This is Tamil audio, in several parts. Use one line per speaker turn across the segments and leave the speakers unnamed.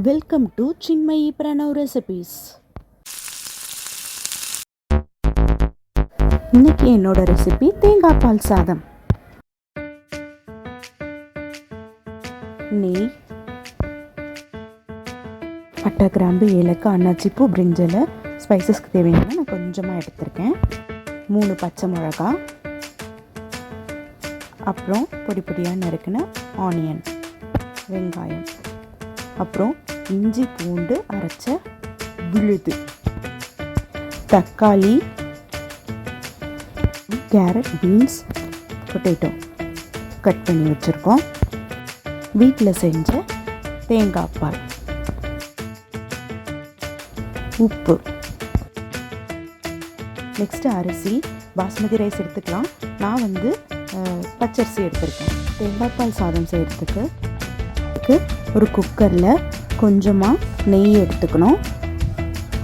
Welcome to Chinmayi Pranav recipes. இன்னைக்கு என்னோட ரெசிபி தேங்காய் பால் சாதம். நெய், பட்டை, கிராம்பு, ஏலக்காய், அன்னாச்சி பூ, பிரிஞ்சலை, ஸ்பைசஸ்க்கு தேவையான நான் கொஞ்சமாக எடுத்திருக்கேன். 3 பச்சை மிளகாய், அப்புறம் பொடி பொடியாக நறுக்கின ஆனியன், வெங்காயம், அப்புறம் இஞ்சி பூண்டு அரைச்ச விழுது, தக்காளி, கேரட், பீன்ஸ், பொட்டேட்டோ கட் பண்ணி வச்சுருக்கோம். வீட்டில் செஞ்ச தேங்காய் பால், உப்பு. நெக்ஸ்ட்டு அரிசி, பாஸ்மதி ரைஸ் எடுத்துக்கலாம். நான் பச்சரிசி எடுத்திருக்கேன். தேங்காய் பால் சாதம் செய்கிறதுக்கு ஒரு குக்கரில் கொஞ்சமாக நெய் எடுத்துக்கணும்.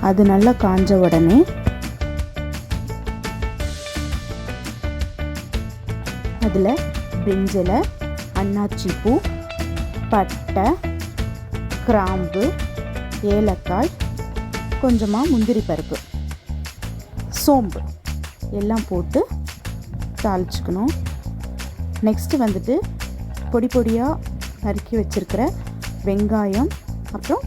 அது நல்லா காஞ்ச உடனே அதில் பிரிஞ்சலை, அன்னாச்சி பூ, பட்டை, கிராம்பு, ஏலக்காய், கொஞ்சமாக முந்திரி பருப்பு, சோம்பு எல்லாம் போட்டு தாளிச்சுக்கணும். நெக்ஸ்ட்டு பொடி பொடியாக நறுக்கி வச்சுருக்கிற வெங்காயம், அப்புறம்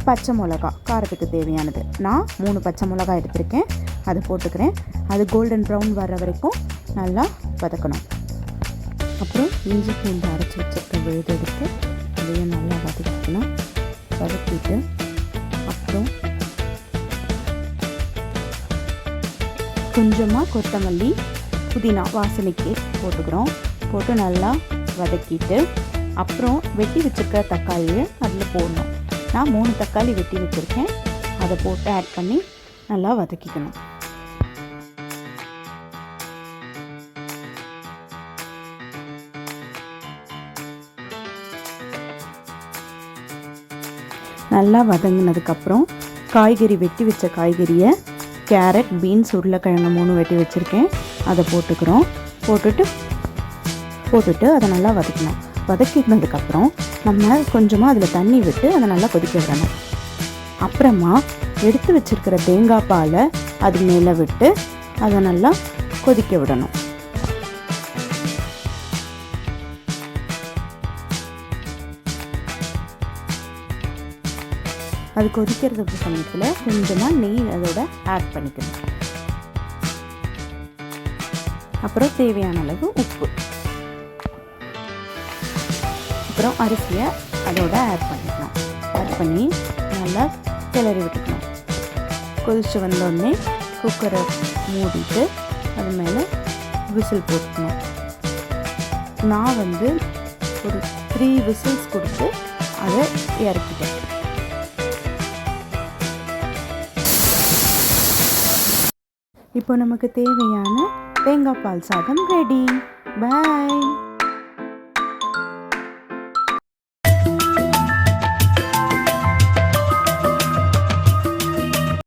பச்சை மிளகா, காரத்துக்கு தேவையானது. நான் 3 பச்சை மிளகா எடுத்திருக்கேன், அதை போட்டுக்கிறேன். அது கோல்டன் ப்ரௌன் வர்ற வரைக்கும் நல்லா வதக்கணும். அப்புறம் இஞ்சி பூண்டு அரைச்சி வச்சுருக்க விழுது எடுத்து அதையும் நல்லா வதக்கிக்கணும். வதக்கிட்டு அப்புறம் கொஞ்சமாக கொத்தமல்லி, புதினா வாசனைக்கு போட்டுக்கிறோம். போட்டு நல்லா வதக்கிட்டு அப்புறம் வெட்டி வச்சுருக்கிற தக்காளியை அதில் போடணும். நான் 3 தக்காளி வெட்டி வச்சுருக்கேன், அதை போட்டு ஆட் பண்ணி நல்லா வதக்கிக்கணும். நல்லா வதங்கினதுக்கப்புறம் காய்கறி, வெட்டி வச்ச காய்கறியை, கேரட், பீன்ஸ், உருளைக்கிழங்கு 3 வெட்டி வச்சுருக்கேன், அதை போட்டுக்கிறோம். போட்டுட்டு அதை நல்லா வதக்கணும். வதக்கினதுக்கப்புறம் நம்ம கொஞ்சமாக அதில் தண்ணி விட்டு அதை நல்லா கொதிக்க விடணும். அப்புறமா எடுத்து வச்சுருக்கிற தேங்காய் பாலை அது மேலே விட்டு அதை நல்லா கொதிக்க விடணும். அது கொதிக்கிறது சமயத்தில் கொஞ்சமாக நெய் அதோட ஆட் பண்ணிக்கணும். அப்புறம் தேவையான அளவு உப்பு, அப்புறம் அரிசியை அதோட ஆட் பண்ணிக்கணும். ஆட் பண்ணி நல்லா கிளறி விட்டுக்கணும். கொதிச்சு வந்தோடனே குக்கரை மூடிட்டு அது மேலே விசில் போட்டுக்கணும். நான் ஒரு 3 விசில்ஸ் கொடுத்து அதை இறக்கிட்டேன். இப்போ நமக்கு தேவையான தேங்காய் பால் சாதம் ரெடி. பாய்.